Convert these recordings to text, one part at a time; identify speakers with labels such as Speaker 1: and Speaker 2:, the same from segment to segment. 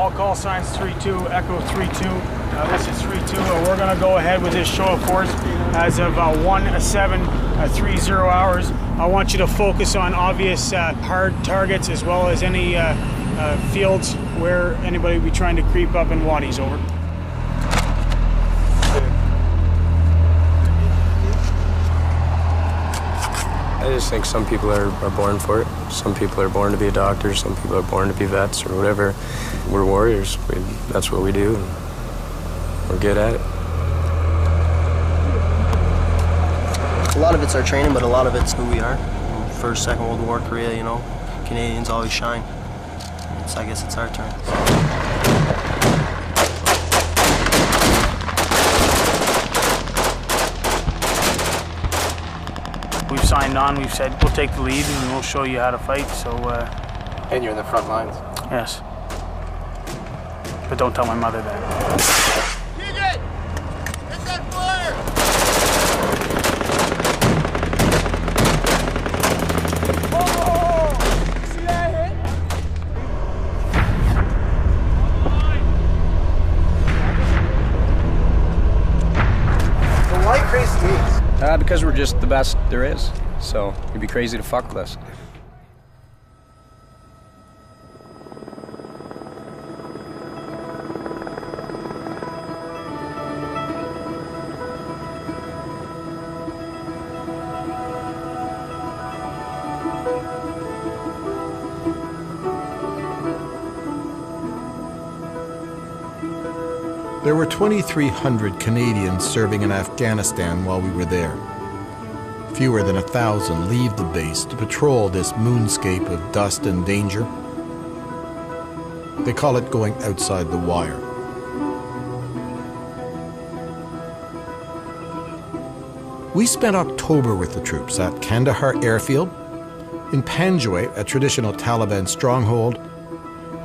Speaker 1: all call signs 3-2, Echo 3-2. This is 3-2. We're going to go ahead with this show of force as of 1:07:30 hours. I want you to focus on obvious hard targets as well as any fields where anybody will be trying to creep up in waddies. Over.
Speaker 2: I just think some people are born for it. Some people are born to be a doctor. Some people are born to be vets or whatever. We're warriors. That's what we do. And we're good at it.
Speaker 3: A lot of it's our training, but a lot of it's who we are. First, Second World War, Korea, you know, Canadians always shine. I guess it's our turn.
Speaker 1: We've signed on, we've said we'll take the lead and we'll show you how to fight, so...
Speaker 4: And you're in the front lines?
Speaker 1: Yes. But don't tell my mother that.
Speaker 5: Hit that flare! Oh! See that hit?
Speaker 4: So why Crazy Eights?
Speaker 6: Because we're just the best there is. So it'd be crazy to fuck with us.
Speaker 7: There were 2,300 Canadians serving in Afghanistan while we were there. Fewer than 1,000 leave the base to patrol this moonscape of dust and danger. They call it going outside the wire. We spent October with the troops at Kandahar Airfield, in Panjwai, a traditional Taliban stronghold,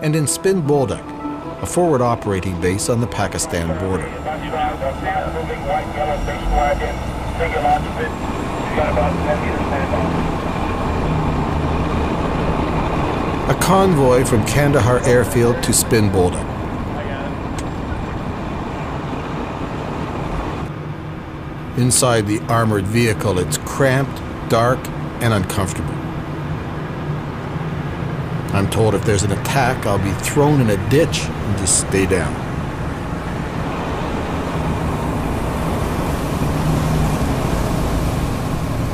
Speaker 7: and in Spin Boldak, a forward operating base on the Pakistan border. A convoy from Kandahar Airfield to Spin Boldak. Inside the armored vehicle, it's cramped, dark, and uncomfortable. I'm told if there's an attack, I'll be thrown in a ditch and just stay down.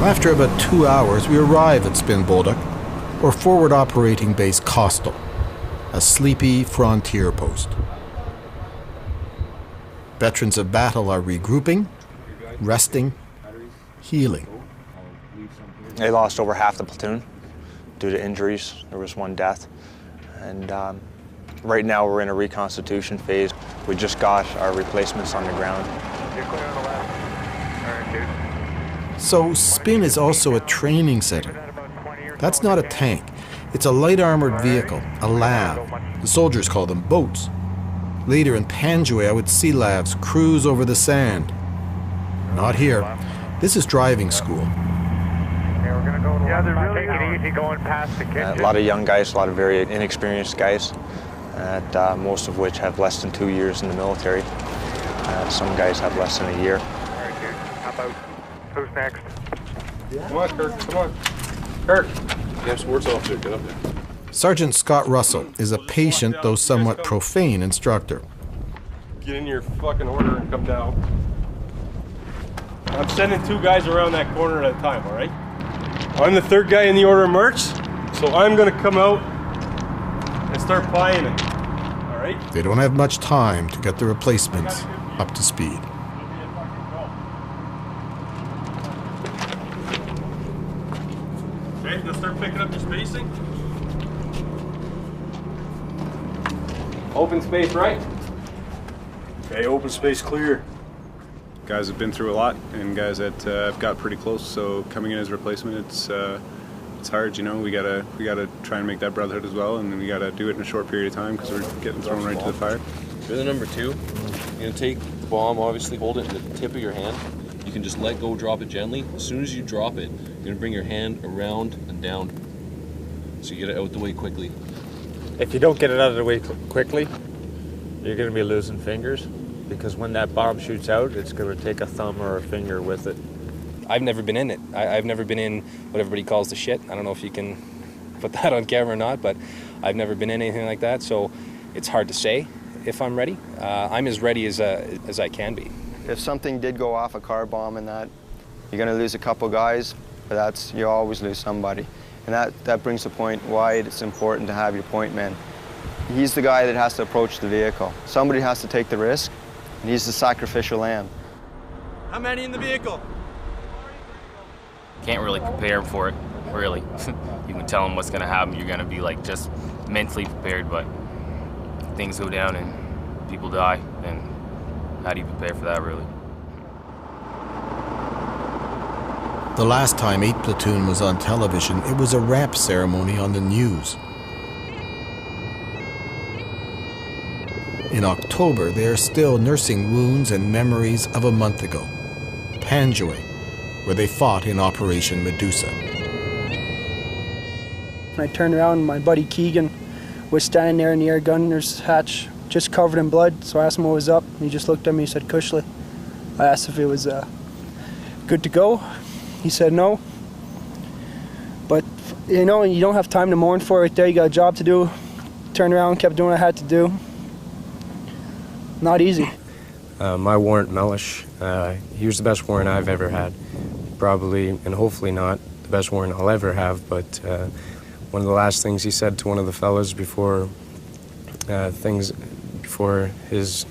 Speaker 7: After about 2 hours, we arrive at Spin Boldak, or Forward Operating Base Coastal, a sleepy frontier post. Veterans of battle are regrouping, resting, healing.
Speaker 8: They lost over half the platoon due to injuries. There was one death. And right now we're in a reconstitution phase. We just got our replacements on the ground.
Speaker 7: So Spin is also a training center. That's not a tank. It's a light armored vehicle, a LAV. The soldiers call them boats. Later in Panjwai, I would see LAVs cruise over the sand. Not here. This is driving school.
Speaker 9: Yeah, they're really taking it easy going past the kitchen.
Speaker 8: A lot of young guys, a lot of very inexperienced guys, most of which have less than 2 years in the military. Some guys have less than a year.
Speaker 9: All right, dude. How about who's next?
Speaker 4: Come on, Kirk, come on. Kirk! Damn sports officer, get up there.
Speaker 7: Sergeant Scott Russell is a patient, though somewhat profane, instructor.
Speaker 10: Get in your fucking order and come down. I'm sending 2 guys around that corner at a time, all right? I'm the 3rd guy in the order of march, so I'm gonna come out and start plying it, all right?
Speaker 7: They don't have much time to get the replacements up to speed.
Speaker 10: Okay, let's start picking up your spacing. Open space right. Okay, open space clear.
Speaker 11: Guys have been through a lot, and guys that have got pretty close. So coming in as a replacement, it's hard. You know, we gotta try and make that brotherhood as well, and we gotta do it in a short period of time because we're getting thrown right to the fire.
Speaker 12: You're the number 2. You're gonna take the bomb. Obviously, hold it in the tip of your hand. You can just let go, drop it gently. As soon as you drop it, you're gonna bring your hand around and down, so you get it out the way quickly.
Speaker 13: If you don't get it out of the way quickly, you're going to be losing fingers, because when that bomb shoots out, it's going to take a thumb or a finger with it.
Speaker 6: I've never been in it. I've never been in what everybody calls the shit. I don't know if you can put that on camera or not, but I've never been in anything like that, so it's hard to say if I'm ready. I'm as ready as I can be.
Speaker 14: If something did go off, a car bomb and that, you're going to lose a couple guys, but you always lose somebody. And that brings the point why it's important to have your point man. He's the guy that has to approach the vehicle. Somebody has to take the risk, and he's the sacrificial lamb.
Speaker 5: How many in the vehicle?
Speaker 15: Can't really prepare for it, really. You can tell them what's gonna happen. You're gonna be like just mentally prepared, but things go down and people die, then how do you prepare for that, really?
Speaker 7: The last time 8 Platoon was on television, it was a wrap ceremony on the news. In October, they are still nursing wounds and memories of a month ago, Panjwai, where they fought in Operation Medusa.
Speaker 16: I turned around, my buddy Keegan was standing there in the air gunner's hatch, just covered in blood, so I asked him what was up. He just looked at me and said, "Cushly." I asked if it was good to go. He said no. But, you know, you don't have time to mourn for it there. You got a job to do. Turned around, kept doing what I had to do. Not easy.
Speaker 2: My warrant, Mellish, he was the best warrant I've ever had. Probably, and hopefully not, the best warrant I'll ever have, but one of the last things he said to one of the fellas before his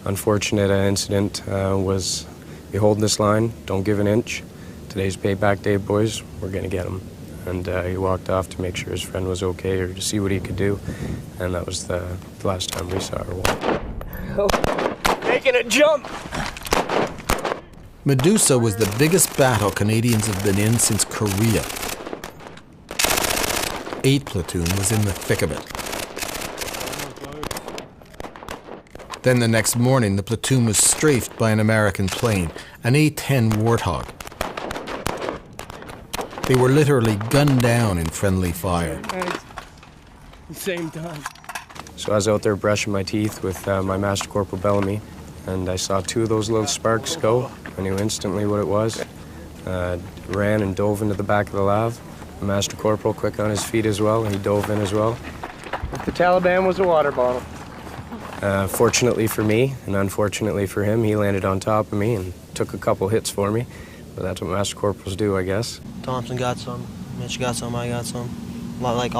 Speaker 2: unfortunate incident was, "You hold this line, don't give an inch. Today's payback day, boys, we're gonna get him." And he walked off to make sure his friend was okay or to see what he could do, and that was the last time we saw her walk.
Speaker 16: Making a jump!
Speaker 7: Medusa was the biggest battle Canadians have been in since Korea. 8 Platoon was in the thick of it. Then the next morning, the platoon was strafed by an American plane, an A-10 Warthog. They were literally gunned down in friendly fire.
Speaker 16: Same time.
Speaker 2: So I was out there brushing my teeth with my Master Corporal Bellamy, and I saw 2 of those little sparks go. I knew instantly what it was. Ran and dove into the back of the lav. The Master Corporal, quick on his feet as well, he dove in as well.
Speaker 16: The Taliban was a water bottle.
Speaker 2: Fortunately for me, and unfortunately for him, he landed on top of me and took a couple hits for me. But that's what Master Corporals do, I guess.
Speaker 3: Thompson got some, Mitch got some, I got some. Like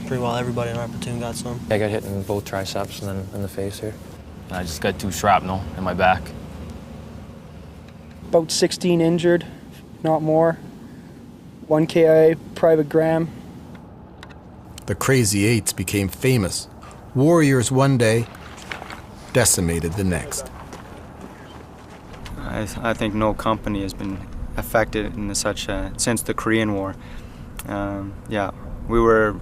Speaker 3: pretty well everybody in our platoon got some.
Speaker 17: I got hit in both triceps and then in the face here.
Speaker 15: I just got 2 shrapnel in my back.
Speaker 16: About 16 injured, not more. 1 KIA, Private Graham.
Speaker 7: The Crazy Eights became famous. Warriors one day, decimated the next.
Speaker 18: I think no company has been affected in such since the Korean War. Yeah, we were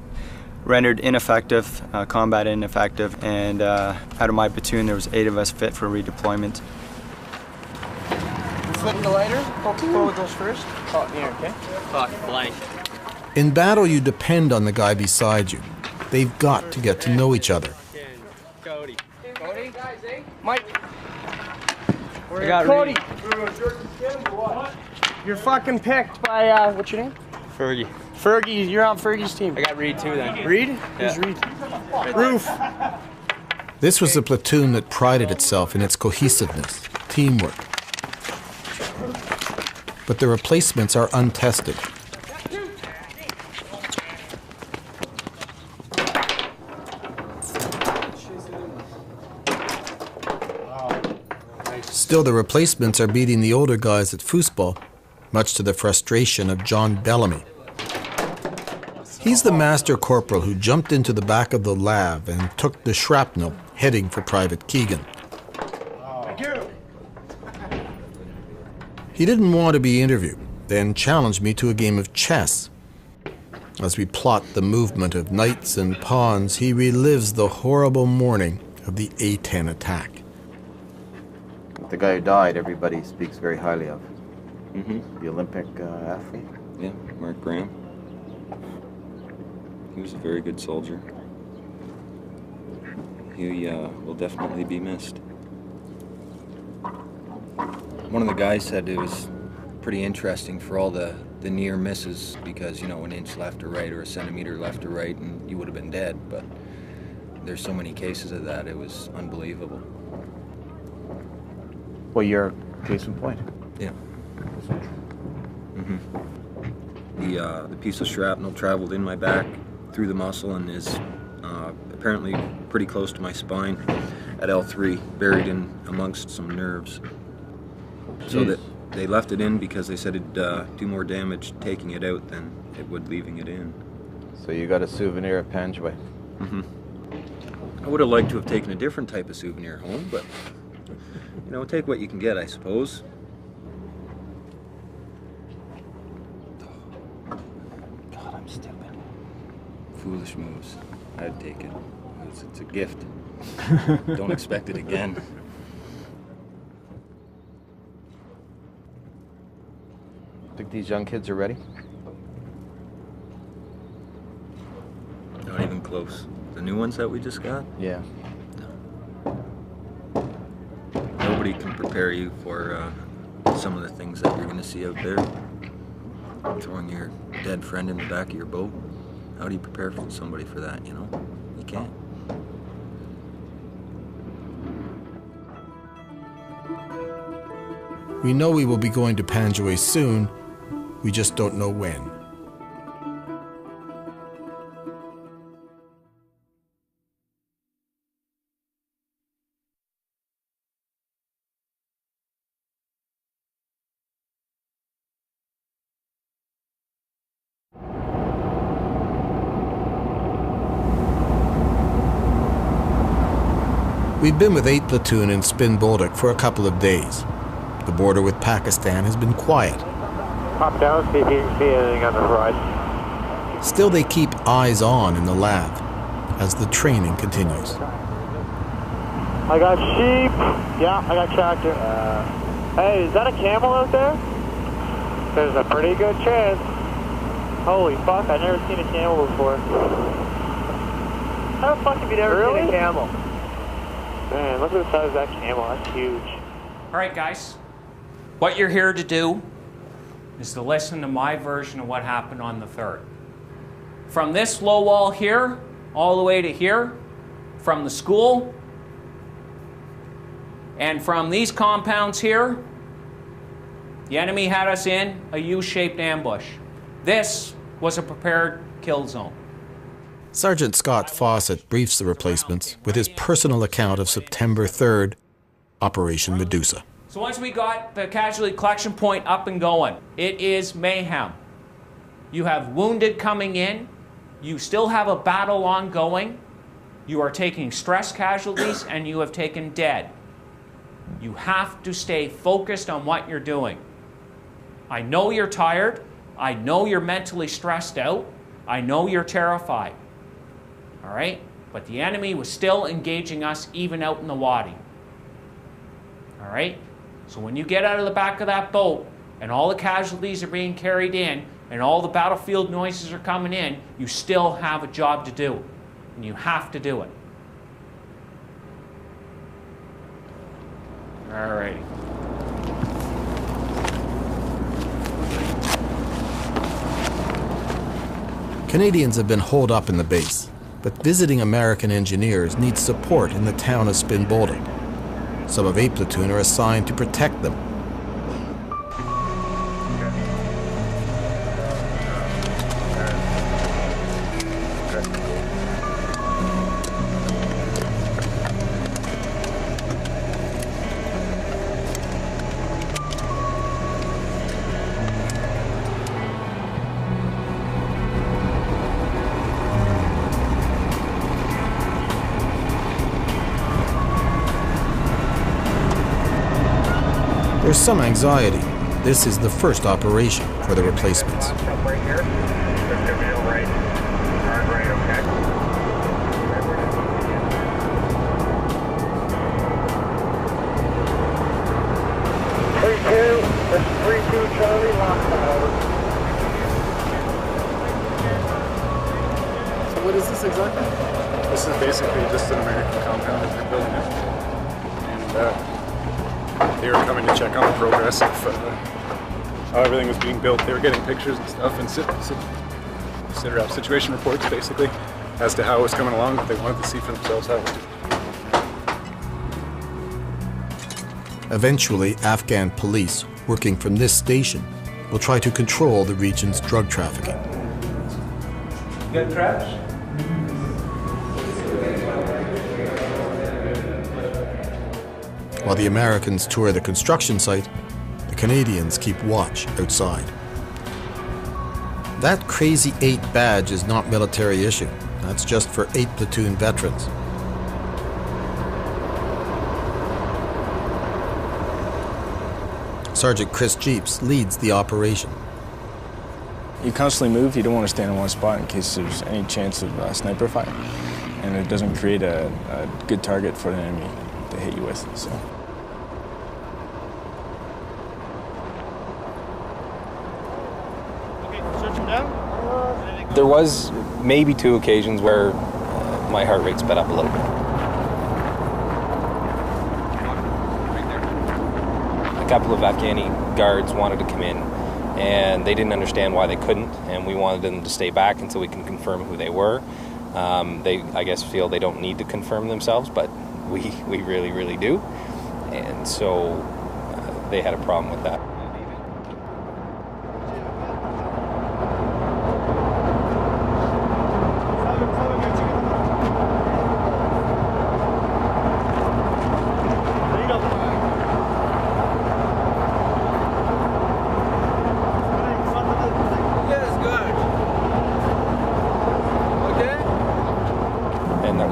Speaker 18: rendered ineffective, combat ineffective, and out of my platoon there was 8 of us fit for redeployment.
Speaker 16: Flipping the lighter, focus forward those first. Oh, here, okay?
Speaker 15: Fuck, blank.
Speaker 7: In battle, you depend on the guy beside you. They've got to get to know each other.
Speaker 16: Cody. Cody? Mike.
Speaker 18: I got
Speaker 16: Cody. You're fucking picked by, what's your name?
Speaker 18: Fergie.
Speaker 16: Fergie, you're on Fergie's team.
Speaker 18: I got Reed too then.
Speaker 16: Reed?
Speaker 18: Yeah.
Speaker 16: Who's Reed? Roof.
Speaker 7: This was a platoon that prided itself in its cohesiveness, teamwork. But the replacements are untested. Still, the replacements are beating the older guys at foosball, much to the frustration of John Bellamy. He's the Master Corporal who jumped into the back of the lav and took the shrapnel, heading for Private Keegan. He didn't want to be interviewed, then challenged me to a game of chess. As we plot the movement of knights and pawns, he relives the horrible morning of the A-10 attack.
Speaker 19: The guy who died, everybody speaks very highly of.
Speaker 17: Mm-hmm.
Speaker 19: The Olympic athlete.
Speaker 17: Yeah, Mark Graham. He was a very good soldier. He will definitely be missed. One of the guys said it was pretty interesting for all the near misses because, you know, an inch left or right or a centimeter left or right and you would have been dead, but there's so many cases of that, it was unbelievable.
Speaker 19: Well, you're a case in point.
Speaker 17: Yeah. The piece of shrapnel traveled in my back through the muscle and is apparently pretty close to my spine at L3, buried in amongst some nerves. So that they left it in because they said it'd do more damage taking it out than it would leaving it in.
Speaker 19: So you got a souvenir at Panjway.
Speaker 17: I would have liked to have taken a different type of souvenir home, but, you know, take what you can get, I suppose.
Speaker 19: God, I'm stupid.
Speaker 17: Foolish moves. I'd take it. It's a gift. Don't expect it again.
Speaker 19: Think these young kids are ready?
Speaker 17: Not even close. The new ones that we just got?
Speaker 19: Yeah.
Speaker 17: Nobody can prepare you for some of the things that you're going to see out there. Throwing your dead friend in the back of your boat. How do you prepare somebody for that, you know? You can't.
Speaker 7: We know we will be going to Panjway soon, we just don't know when. We've been with 8th Platoon in Spin Bolduc for a couple of days. The border with Pakistan has been quiet.
Speaker 9: Pop down, see if you can see anything on the horizon.
Speaker 7: Still, they keep eyes on in the lab as the training continues.
Speaker 9: I got sheep. Yeah, I got tractor. Hey, is that a camel out there? There's a pretty good chance. Holy fuck, I've never seen a camel before. How the fuck have you never seen a camel? Man, look at the size of that camel. That's huge.
Speaker 20: All right, guys. What you're here to do is to listen to my version of what happened on the 3rd. From this low wall here, all the way to here, from the school, and from these compounds here, the enemy had us in a U-shaped ambush. This was a prepared kill zone.
Speaker 7: Sergeant Scott Fawcett briefs the replacements with his personal account of September 3rd, Operation Medusa.
Speaker 20: So once we got the casualty collection point up and going, it is mayhem. You have wounded coming in. You still have a battle ongoing. You are taking stress casualties and you have taken dead. You have to stay focused on what you're doing. I know you're tired. I know you're mentally stressed out. I know you're terrified. All right? But the enemy was still engaging us even out in the Wadi. All right? So when you get out of the back of that boat and all the casualties are being carried in and all the battlefield noises are coming in, you still have a job to do. And you have to do it. All right.
Speaker 7: Canadians have been holed up in the base, but visiting American engineers need support in the town of Spin Bolduc. Some of 8th Platoon are assigned to protect them. There's some anxiety. This is the first operation for the replacements.
Speaker 9: Charlie,
Speaker 21: So what is this exactly?
Speaker 11: This is basically just an American compound that they're building up. And they were coming to check on the progress of how everything was being built. They were getting pictures and stuff and situation reports basically as to how it was coming along, but they wanted to see for themselves how it was.
Speaker 7: Eventually, Afghan police working from this station will try to control the region's drug trafficking.
Speaker 5: You got traps?
Speaker 7: While the Americans tour the construction site, the Canadians keep watch outside. That Crazy 8 badge is not military issue. That's just for 8 platoon veterans. Sergeant Chris Jeeps leads the operation.
Speaker 21: You constantly move, you don't want to stand in one spot in case there's any chance of sniper fire. And it doesn't create a good target for the enemy to hit you with. So.
Speaker 6: There was maybe 2 occasions where my heart rate sped up a little bit. A couple of Afghani guards wanted to come in, and they didn't understand why they couldn't, and we wanted them to stay back until we can confirm who they were. They, I guess, feel they don't need to confirm themselves, but we really, really do. And so they had a problem with that.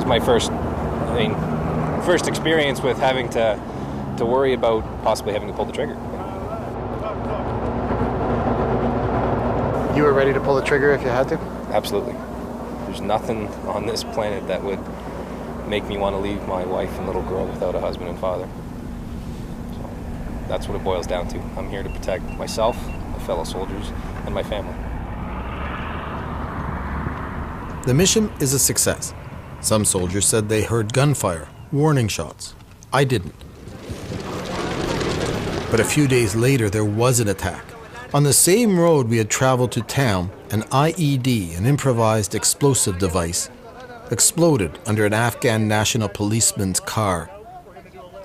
Speaker 6: My first experience with having to worry about possibly having to pull the trigger.
Speaker 22: You were ready to pull the trigger if you had to?
Speaker 6: Absolutely. There's nothing on this planet that would make me want to leave my wife and little girl without a husband and father. So that's what it boils down to. I'm here to protect myself, my fellow soldiers, and my family.
Speaker 7: The mission is a success. Some soldiers said they heard gunfire, warning shots. I didn't. But a few days later, there was an attack. On the same road we had traveled to town, an IED, an improvised explosive device, exploded under an Afghan national policeman's car.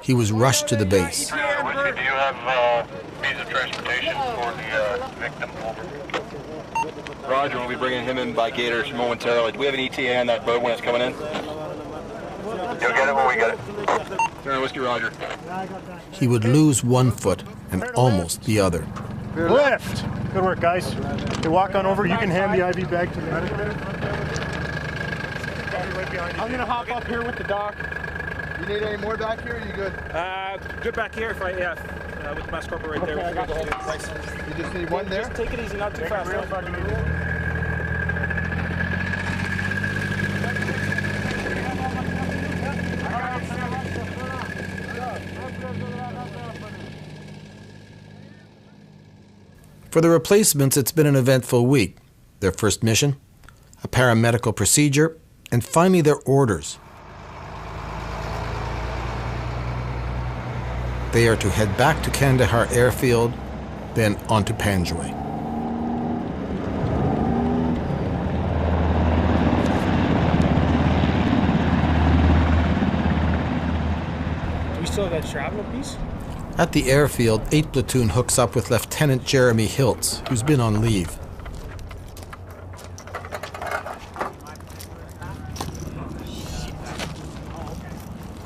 Speaker 7: He was rushed to the base.
Speaker 23: Do you have means of transportation for the victim?
Speaker 24: Roger, we'll be bringing him in by Gators momentarily. Do we have an ETA on that boat when it's coming in?
Speaker 23: You'll get it when we get it.
Speaker 24: Turner Whiskey, Roger.
Speaker 7: He would lose one foot and almost the other.
Speaker 22: Lift! Good work, guys. You walk on over, you can hand the IV bag to the medic.
Speaker 5: I'm gonna hop up here with the doc.
Speaker 22: You need any more back here, or are you good?
Speaker 5: Good back here if I, with the mass corporal right there.
Speaker 22: Okay, I got you.
Speaker 5: Thanks.
Speaker 22: You just need one there?
Speaker 5: Just take it easy, not too fast.
Speaker 7: For the replacements, it's been an eventful week. Their first mission, a paramedical procedure, and finally their orders. They are to head back to Kandahar airfield, then on to Panjwai.
Speaker 1: Do we still have that shrapnel piece?
Speaker 7: At the airfield, 8 Platoon hooks up with Lieutenant Jeremy Hiltz, who's been on leave.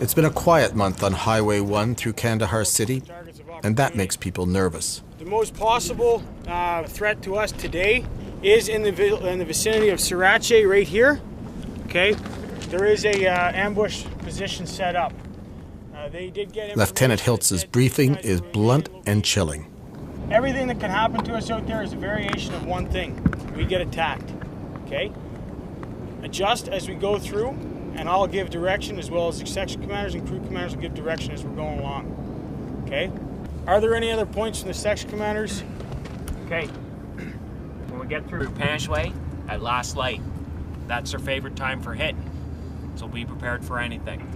Speaker 7: It's been a quiet month on Highway 1 through Kandahar City, and that makes people nervous.
Speaker 1: The most possible threat to us today is in the vicinity of Sriracha right here. Okay, there is a ambush position set up. They did get
Speaker 7: Lieutenant Hiltz's briefing is blunt and chilling.
Speaker 1: Everything that can happen to us out there is a variation of one thing. We get attacked. Okay, adjust as we go through, and I'll give direction, as well as the section commanders and crew commanders will give direction as we're going along. Okay? Are there any other points from the section commanders?
Speaker 20: Okay. When we get through Panjwai at last light, that's our favorite time for hitting. So be prepared for anything.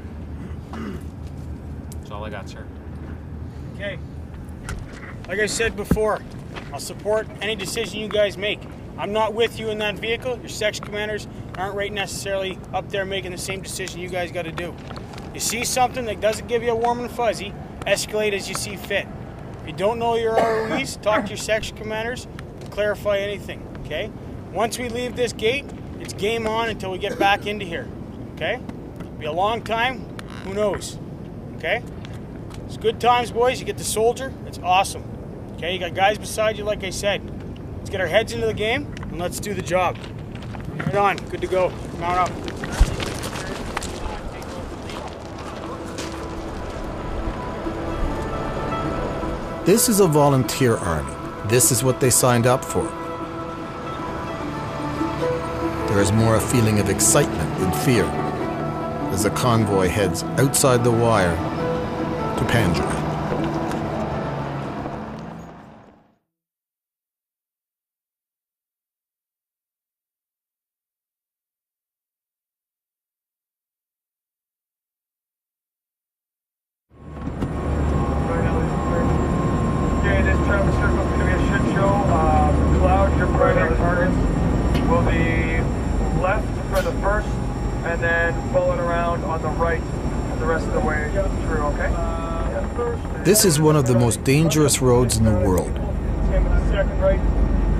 Speaker 20: That's all I got, sir.
Speaker 1: Okay. Like I said before, I'll support any decision you guys make. I'm not with you in that vehicle. Your section commanders aren't right necessarily up there making the same decision you guys got to do. You see something that doesn't give you a warm and fuzzy, escalate as you see fit. If you don't know your ROEs, talk to your section commanders and clarify anything, okay? Once we leave this gate, it's game on until we get back into here, okay? Be a long time, who knows, okay? It's good times, boys. You get the soldier, it's awesome. Okay, you got guys beside you, like I said. Let's get our heads into the game and let's do the job. Right on, good to go. Mount up.
Speaker 7: This is a volunteer army. This is what they signed up for. There is more a feeling of excitement than fear as the convoy heads outside the wire to Panjwai. This is one of the most dangerous roads in the world.
Speaker 9: Second right,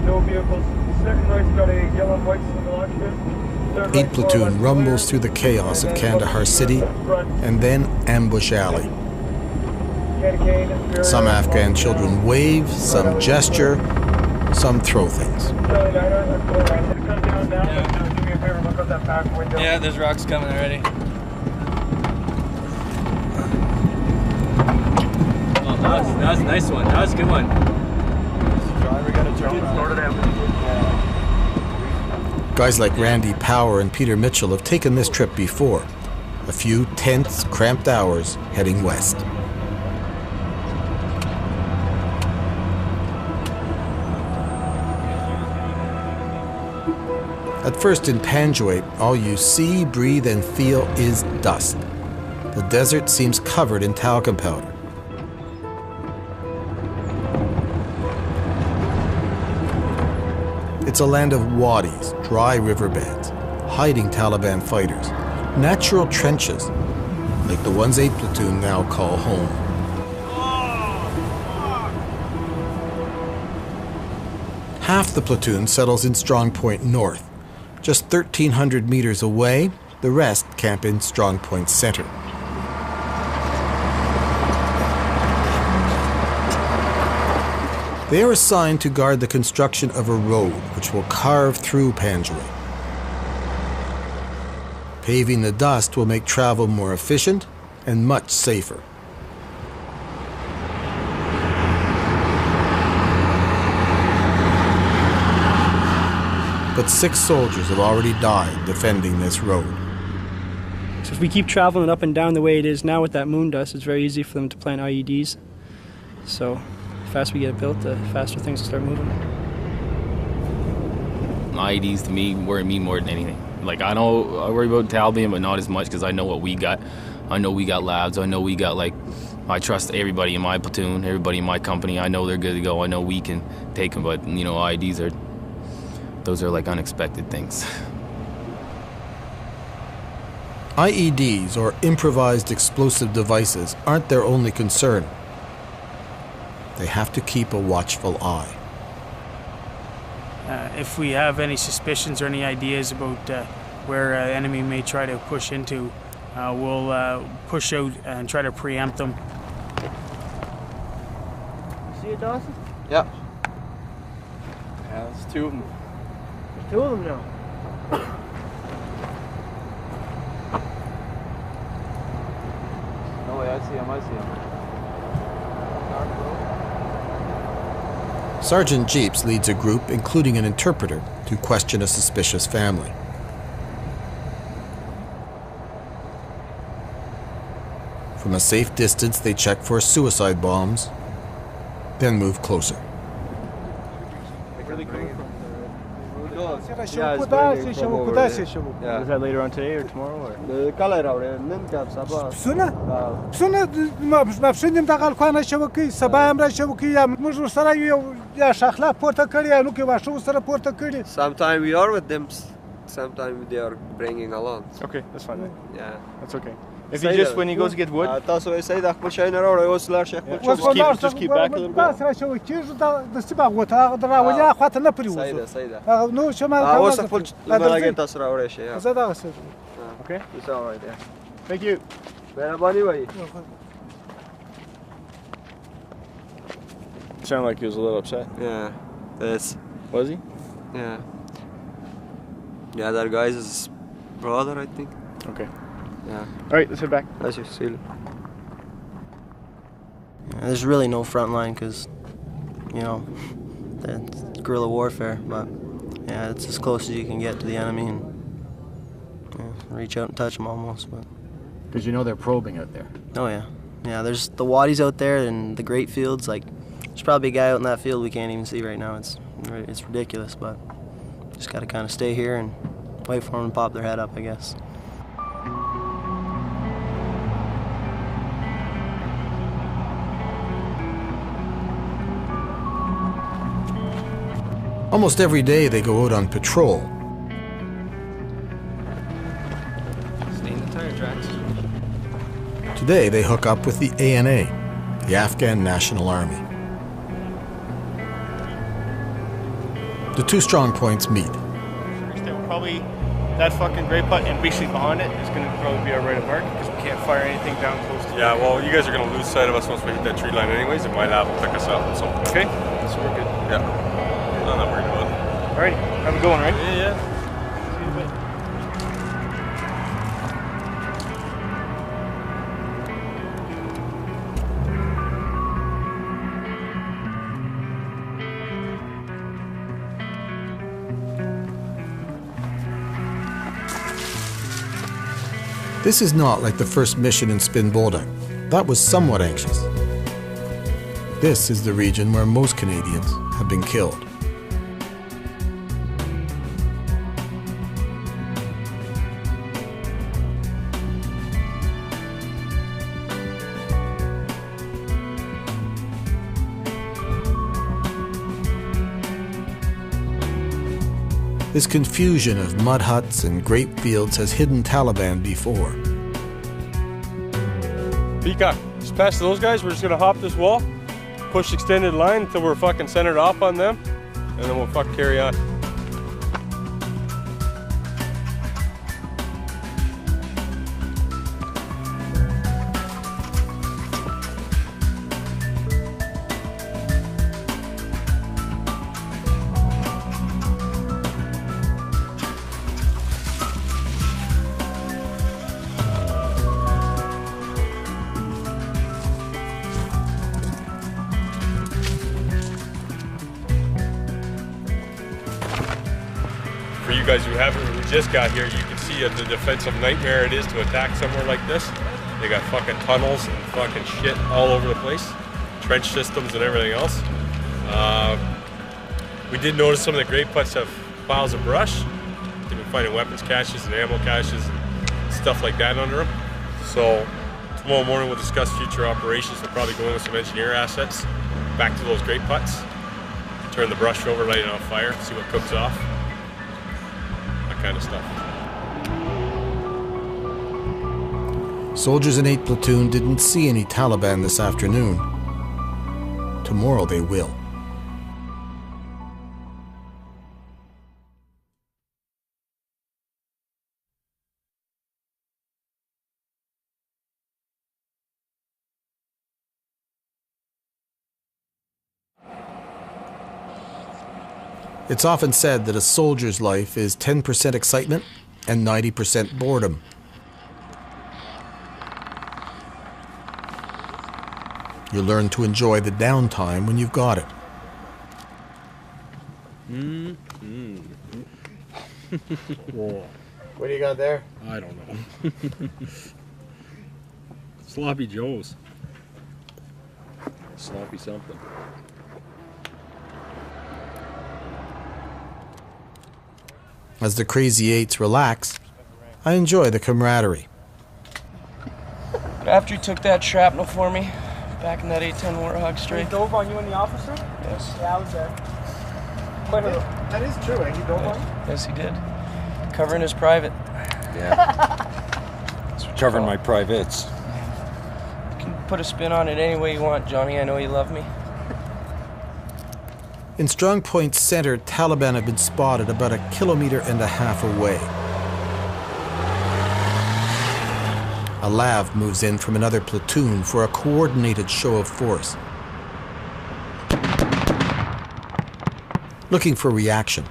Speaker 9: no vehicles. Second right's got a yellow and white single occupancy.
Speaker 7: 8 Platoon rumbles through the chaos of Kandahar City and then Ambush Alley. Some Afghan children wave, some gesture, some throw things.
Speaker 4: Yeah, there's rocks coming already. That was a nice one. That was a good one.
Speaker 7: Guys like Randy Power and Peter Mitchell have taken this trip before. A few tense, cramped hours heading west. At first in Panjwai, all you see, breathe, and feel is dust. The desert seems covered in talcum powder. It's a land of wadis, dry riverbeds, hiding Taliban fighters, natural trenches, like the ones 8 Platoon now call home. Half the platoon settles in Strong Point North. Just 1,300 meters away, the rest camp in Strong Point Center. They are assigned to guard the construction of a road which will carve through Panjwai. Paving the dust will make travel more efficient and much safer. But 6 soldiers have already died defending this road.
Speaker 16: So if we keep traveling up and down the way it is now with that moon dust, it's very easy for them to plant IEDs. So the faster we get it built, the faster things will start moving.
Speaker 15: IEDs to me worry me more than anything. Like I worry about Taliban, but not as much because I know what we got. I know we got labs. I know we got I trust everybody in my platoon, everybody in my company. I know they're good to go. I know we can take them, but IEDs those are like unexpected things.
Speaker 7: IEDs, or improvised explosive devices, aren't their only concern. They have to keep a watchful eye.
Speaker 1: If we have any suspicions or any ideas about where an enemy may try to push into, we'll push out and try to preempt them.
Speaker 9: See it, Dawson?
Speaker 4: Yeah. Yeah, there's 2 of them.
Speaker 9: There's 2 of them now.
Speaker 4: No way, I see him.
Speaker 7: Sergeant Jeeps leads a group, including an interpreter, to question a suspicious family. From a safe distance, they check for suicide bombs, then move closer.
Speaker 4: Yeah, it's raining from over there. Yeah.
Speaker 21: Is that later on today or tomorrow? Or?
Speaker 8: ما بشینیم داخل خانه شبکی سبایم را شبکی یا مجبور سر یا شخلا پورتا کردی یا نوکی واشو سر پورتا کردی.
Speaker 4: Sometimes we are with them, sometimes they are bringing along.
Speaker 21: Okay, that's fine then.
Speaker 4: Yeah.
Speaker 21: That's okay. If he just, when he goes to get wood,
Speaker 4: just keep back a little bit.
Speaker 8: بس را شبکی دستی با غوطه در آویا خواهد نپریوز. نو شما
Speaker 21: Okay.
Speaker 4: It's all right. Yeah.
Speaker 21: Thank you. Sounded like he was a little upset.
Speaker 4: Yeah. This.
Speaker 21: Was he?
Speaker 4: Yeah. Yeah, that guy's his brother, I think.
Speaker 21: Okay.
Speaker 4: Yeah.
Speaker 21: All right, let's head back.
Speaker 4: Let's just see.
Speaker 3: There's really no front line because, you know, it's guerrilla warfare, but yeah, it's as close as you can get to the enemy and reach out and touch them almost. But
Speaker 21: because you know they're probing out there.
Speaker 3: Oh yeah, yeah. There's the wadis out there and the great fields. Like, there's probably a guy out in that field we can't even see right now. It's ridiculous, but just gotta kind of stay here and wait for them to pop their head up, I guess.
Speaker 7: Almost every day they go out on patrol.
Speaker 4: Stay in the tire tracks.
Speaker 7: Today they hook up with the ANA, the Afghan National Army. The two strong points meet.
Speaker 21: Probably that fucking gray putt and basically behind it is going to probably be our right of mark because we can't fire anything down close to it.
Speaker 10: Yeah, well, you guys are going to lose sight of us once we hit that tree line anyways, and my lab will pick us up. So.
Speaker 21: Okay, so we're good.
Speaker 10: Yeah. I'm not worried about it.
Speaker 21: Alright, have a good one, right?
Speaker 10: Yeah, yeah.
Speaker 21: See you in a bit.
Speaker 7: This is not like the first mission in Spinbolda. That was somewhat anxious. This is the region where most Canadians have been killed. This confusion of mud huts and grape fields has hidden Taliban before.
Speaker 10: Peacock, just past those guys, we're just gonna hop this wall, push extended line until we're fucking centered off on them, and then we'll fucking carry on. For you guys who haven't, who just got here, you can see the defensive nightmare it is to attack somewhere like this. They got fucking tunnels and fucking shit all over the place, trench systems and everything else. We did notice some of the grape putts have piles of brush. They've been finding weapons caches and ammo caches and stuff like that under them. So tomorrow morning we'll discuss future operations. We'll probably go in with some engineer assets back to those grape putts, turn the brush over, light it on fire, see what cooks off. Kind of stuff.
Speaker 7: Soldiers in 8th Platoon didn't see any Taliban this afternoon. Tomorrow they will. It's often said that a soldier's life is 10% excitement and 90% boredom. You learn to enjoy the downtime when you've got it.
Speaker 12: What do you got there?
Speaker 10: I don't know. Sloppy Joes. Sloppy something.
Speaker 7: As the Crazy Eights relax, I enjoy the camaraderie.
Speaker 2: After you took that shrapnel for me, back in that 810 Warthog straight.
Speaker 16: He dove on you and the officer?
Speaker 2: Yes.
Speaker 16: Yeah, I was there. That is true, eh? He dove on you?
Speaker 2: Yes, he did. Covering his private.
Speaker 12: Yeah. It's covering my privates.
Speaker 2: You can put a spin on it any way you want, Johnny. I know you love me.
Speaker 7: In Strong Point Center, Taliban have been spotted about 1.5 kilometers away. A LAV moves in from another platoon for a coordinated show of force, looking for reaction.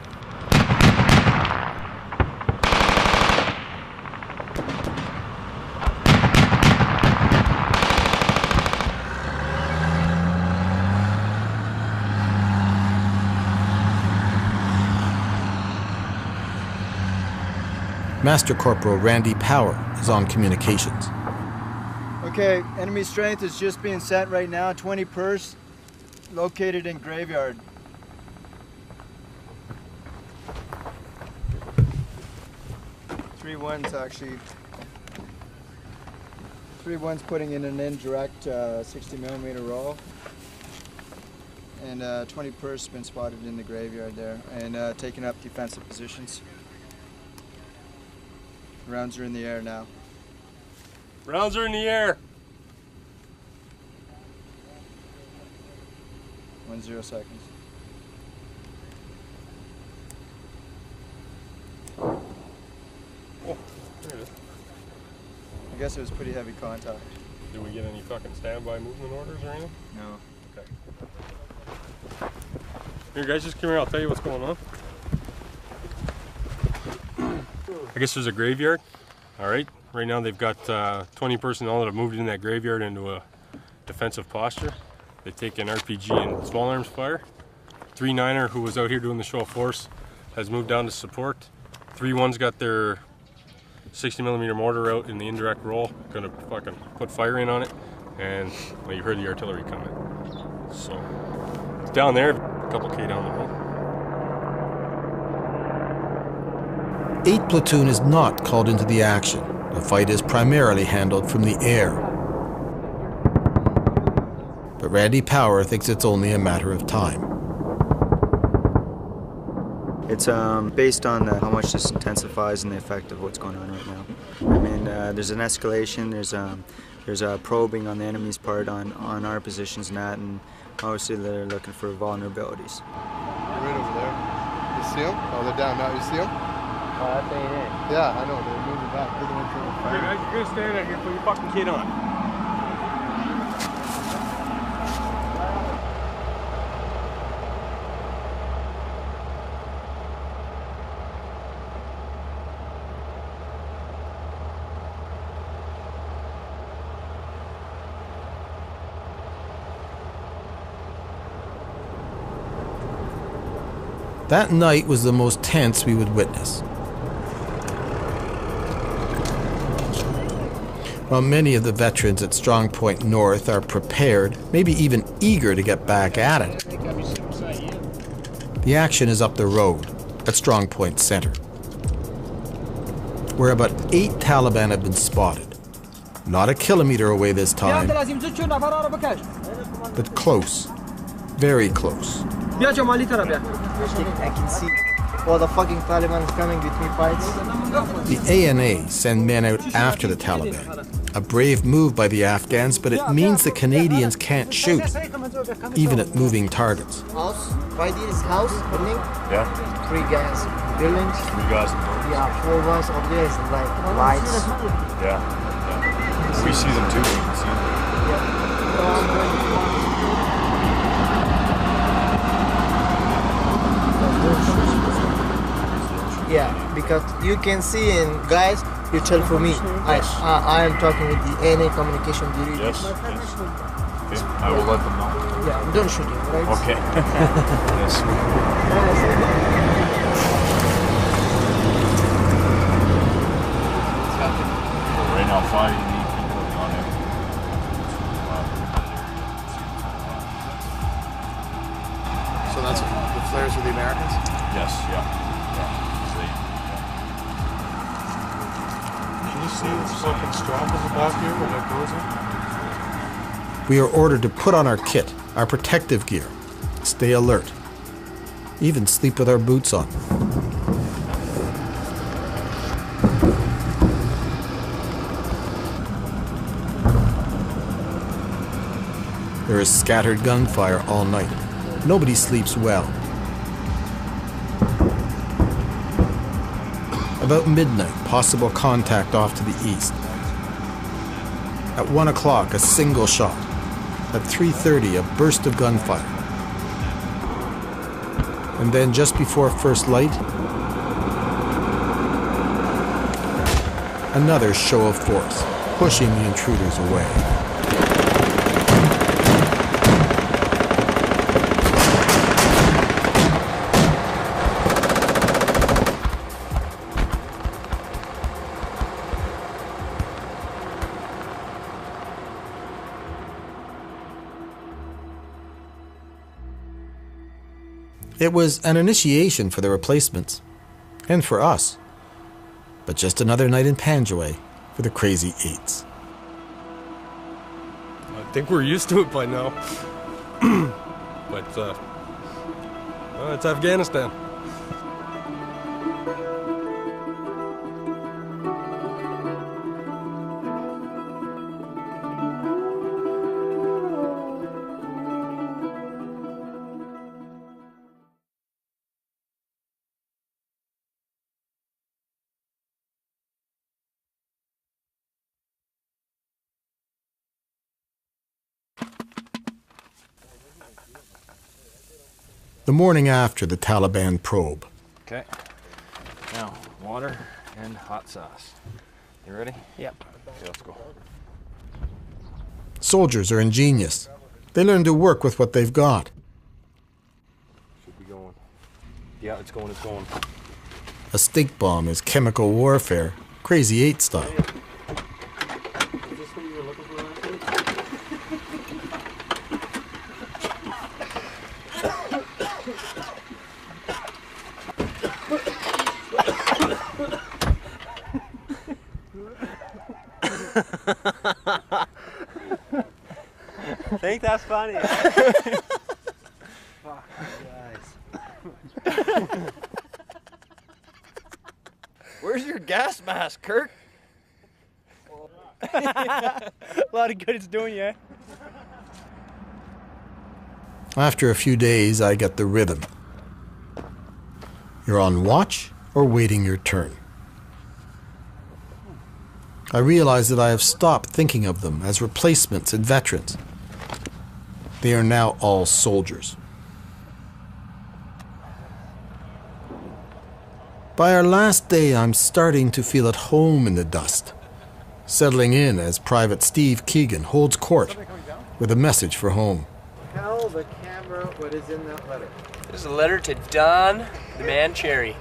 Speaker 7: Master Corporal Randy Power is on communications.
Speaker 13: Okay, enemy strength is just being sent right now, 20 pers, located in graveyard. Three ones actually. 3 ones putting in an indirect 60mm roll. And 20 pers been spotted in the graveyard there and taking up defensive positions. Rounds are in the air now.
Speaker 10: Rounds are in the air.
Speaker 13: 10 seconds.
Speaker 10: Oh, there it is.
Speaker 13: I guess it was pretty heavy contact.
Speaker 10: Did we get any fucking standby movement orders or anything?
Speaker 13: No.
Speaker 10: Okay. Here, guys, just come here. I'll tell you what's going on. I guess there's a graveyard. All right. Right now they've got 20 personnel that have moved in that graveyard into a defensive posture. They've taken RPG and small arms fire. 3-9er, who was out here doing the show of force, has moved down to support. 3-1's got their 60mm mortar out in the indirect roll, gonna fucking put fire in on it, and well, you heard the artillery coming. So it's down there, a couple K down the road.
Speaker 7: 8th Platoon is not called into the action. The fight is primarily handled from the air. But Randy Power thinks it's only a matter of time.
Speaker 18: It's based on how much this intensifies and the effect of what's going on right now. I mean, there's an escalation, there's a probing on the enemy's part on our positions and that, and obviously they're looking for vulnerabilities.
Speaker 14: Right over there. You see them? Oh, they're down now. You see them?
Speaker 2: Oh, that thing ain't.
Speaker 14: Yeah, I know. They're moving back. They're the ones trying to fire.
Speaker 10: Hey guys, you're gonna stand out here, put your fucking kid on.
Speaker 7: That night was the most tense we would witness. While many of the veterans at Strong Point North are prepared, maybe even eager to get back at it, the action is up the road at Strong Point Center, where about 8 Taliban have been spotted. Not 1 kilometer away this time, but close, very close.
Speaker 13: I can see all the fucking Taliban coming between fights.
Speaker 7: The ANA send men out after the Taliban. A brave move by the Afghans, but it means the Canadians can't shoot, even at moving targets.
Speaker 13: House, right here is house, building.
Speaker 12: Yeah.
Speaker 13: 3 guys, buildings.
Speaker 12: 3 guys.
Speaker 13: Yeah, 4 ones up there is like lights.
Speaker 12: Yeah. We see them too. We can see them.
Speaker 13: Yeah, because you can see in guys, you tell for me. I am talking with the ANA communication duty.
Speaker 12: Yes. Okay. I will let them know.
Speaker 13: Yeah, don't shoot him, right?
Speaker 12: Okay. Yes. Right now, 5 unique people on it.
Speaker 13: So that's the flares are the Americans?
Speaker 12: Yes, yeah.
Speaker 10: you see this fucking strap in the back here where that goes in?
Speaker 7: We are ordered to put on our kit, our protective gear, stay alert, even sleep with our boots on. There is scattered gunfire all night. Nobody sleeps well. About midnight, possible contact off to the east. At 1 o'clock, a single shot. At 3:30, a burst of gunfire. And then just before first light, another show of force, pushing the intruders away. It was an initiation for the replacements, and for us, but just another night in Panjwai for the Crazy Eights.
Speaker 10: I think we're used to it by now. But, it's Afghanistan.
Speaker 7: The morning after the Taliban probe.
Speaker 6: Okay. Now, water and hot sauce. You ready?
Speaker 16: Yep.
Speaker 6: Okay, let's go.
Speaker 7: Soldiers are ingenious. They learn to work with what they've got.
Speaker 6: Should be going. Yeah, it's going, it's going.
Speaker 7: A stink bomb is chemical warfare, Crazy Eight style.
Speaker 6: Is this what you were looking for last week?
Speaker 4: I think that's funny.
Speaker 6: Fuck,
Speaker 4: guys.
Speaker 6: Where's your gas mask, Kirk?
Speaker 16: A lot of good it's doing you.
Speaker 7: After a few days, I get the rhythm. You're on watch or waiting your turn. I realize that I have stopped thinking of them as replacements and veterans. They are now all soldiers. By our last day, I'm starting to feel at home in the dust, settling in as Private Steve Keegan holds court with a message for home.
Speaker 13: Tell the camera what is in that letter.
Speaker 2: This is a letter to Don the Man Cherry,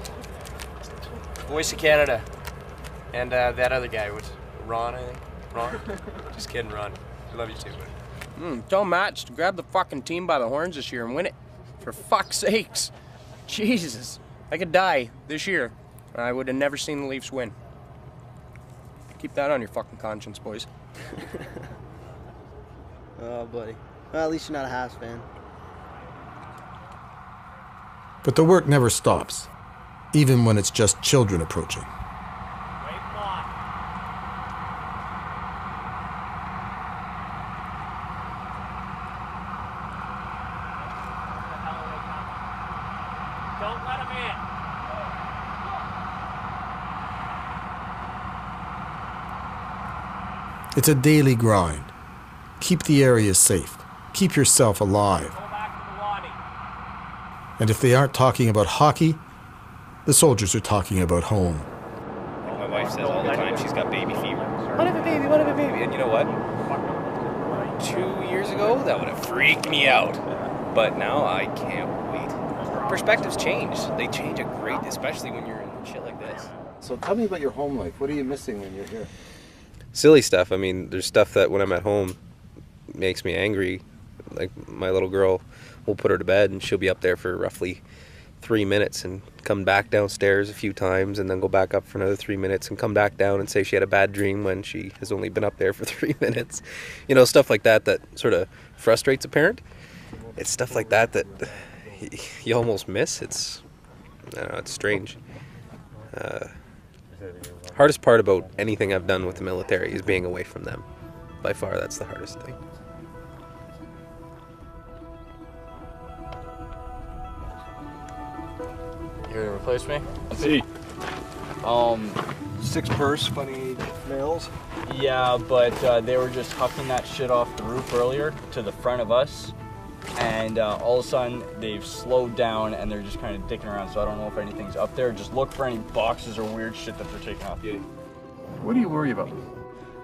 Speaker 2: Voice of Canada, and that other guy was Ron, I think. Ron? Just kidding, Ron. I love you too, buddy.
Speaker 11: Tell Matt to grab the fucking team by the horns this year and win it. For fuck's sakes. Jesus. I could die this year. I would have never seen the Leafs win. Keep that on your fucking conscience, boys.
Speaker 3: Oh, buddy. Well, at least you're not a Habs fan.
Speaker 7: But the work never stops, even when it's just children approaching.
Speaker 20: Don't let him in.
Speaker 7: It's a daily grind. Keep the area safe. Keep yourself alive. And if they aren't talking about hockey, the soldiers are talking about home.
Speaker 15: Like my wife says all the time, she's got baby fever. What if a baby, what if a baby? And you know what? 2 years ago, that would have freaked me out. But now I can't wait. Perspectives change. They change a great, especially when you're in shit like this.
Speaker 17: So tell me about your home life. What are you missing when you're here?
Speaker 19: Silly stuff. I mean, there's stuff that when I'm at home makes me angry. Like my little girl, we'll put her to bed and she'll be up there for roughly 3 minutes and come back downstairs a few times and then go back up for another 3 minutes and come back down and say she had a bad dream when she has only been up there for 3 minutes. You know, stuff like that sort of frustrates a parent. It's stuff like that you almost miss. It's, I don't know, it's strange. Hardest part about anything I've done with the military is being away from them. By far, that's the hardest thing.
Speaker 5: You here to replace me?
Speaker 22: See.
Speaker 5: 6 purse, funny males.
Speaker 22: Yeah, but they were just hucking that shit off the roof earlier to the front of us. And all of a sudden, they've slowed down and they're just kind of dicking around. So I don't know if anything's up there. Just look for any boxes or weird shit that they're taking off.
Speaker 12: What do you worry about?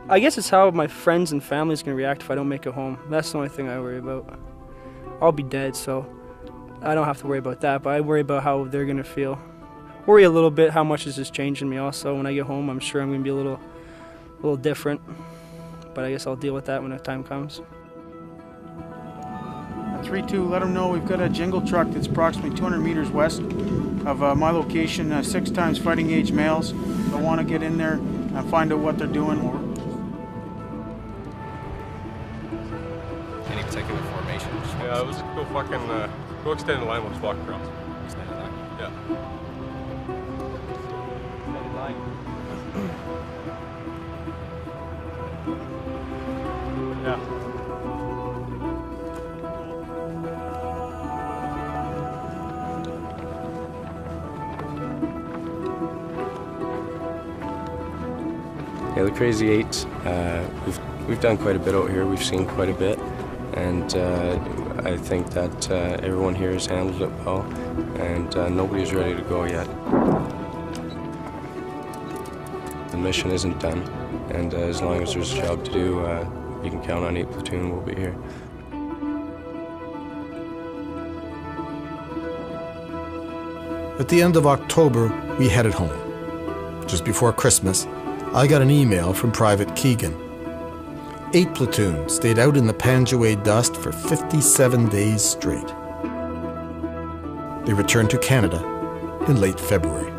Speaker 16: I guess it's how my friends and family's gonna react if I don't make it home. That's the only thing I worry about. I'll be dead, so I don't have to worry about that, but I worry about how they're gonna feel. Worry a little bit how much is this changing me also. When I get home, I'm sure I'm gonna be a little different, but I guess I'll deal with that when the time comes.
Speaker 1: 3-2, let them know we've got a jingle truck that's approximately 200 meters west of my location, 6 times fighting age males. I want to get in there and find out what they're doing.
Speaker 2: Any particular formation?
Speaker 10: Yeah, let's go fucking, go extend the line, we'll just walk across.
Speaker 2: Extend the line?
Speaker 10: Yeah.
Speaker 2: Extended line.
Speaker 1: Yeah.
Speaker 23: Yeah, the Crazy Eight, we've done quite a bit out here. We've seen quite a bit, and I think that everyone here has handled it well, and nobody's ready to go yet. The mission isn't done, and as long as there's a job to do, you can count on 8 Platoon. We'll be here.
Speaker 7: At the end of October, we headed home. Just before Christmas, I got an email from Private Keegan. 8 Platoon stayed out in the Panjwai dust for 57 days straight. They returned to Canada in late February.